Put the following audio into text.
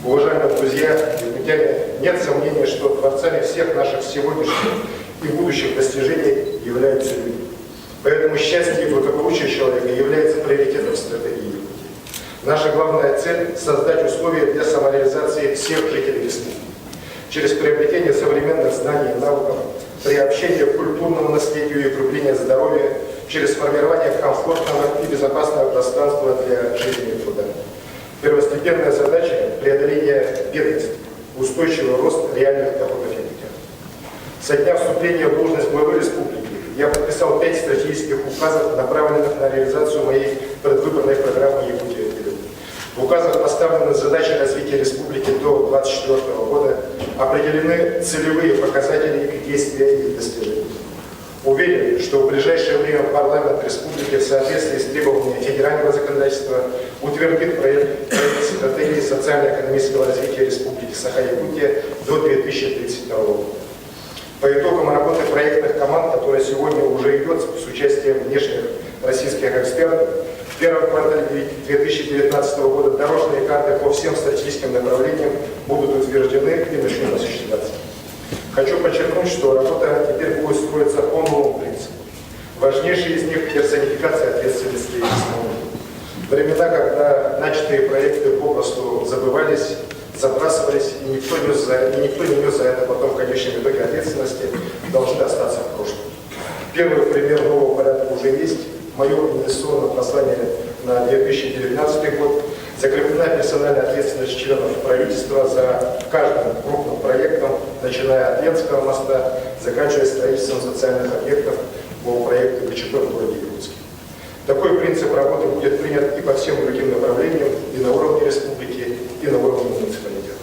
Уважаемые друзья, якутяне, нет сомнения, что творцами всех наших сегодняшних и будущих достижений являются люди. Поэтому счастье и благополучие человека является приоритетом стратегии Якутии. Наша главная цель – создать условия для самореализации всех жителей республики. Через приобретение современных знаний и навыков, приобщение к культурному наследию и укрепление здоровья, через формирование комфортного и безопасного пространства для жизни и труда. Первостепенная задача – преодоление бедности, устойчивый рост реальных доходов якутян. Со дня вступления в должность главы республики я подписал 5 стратегических указов, направленных на реализацию моей предвыборной программы «Якутия вперед». В указах поставлены задачи развития республики до 2024 года, определены целевые показатели их действия и достижений. Уверен, что в ближайшее время парламент республики в соответствии с требованиями федерального законодательства утвердит проект стратегии социально-экономического развития республики Саха-Якутия до 2032 года. По итогам работы проектных команд, которая сегодня уже идет с участием внешних российских экспертов, в первом квартале 2019 года дорожные карты по всем стратегическим направлениям будут утверждены и начнут осуществляться. Хочу подчеркнуть, что работа теперь будет строиться по новому принципу. Важнейший из них – персонификация ответственности и исполнения. Времена, когда начатые проекты попросту забывались, забрасывались, и никто не нес за это потом в конечном итоге ответственности, должны остаться в прошлом. Первый пример нового порядка уже есть. Мое инвестиционное послание на 2019 год закреплена персональная ответственность членов правительства за каждым крупным проектом, начиная от Ленского моста, заканчивая строительством социальных объектов по проекту ГЧП в городе Якутске. Такой принцип работы будет принят и по всем другим направлениям, и на уровне республики, и на уровне муниципалитета.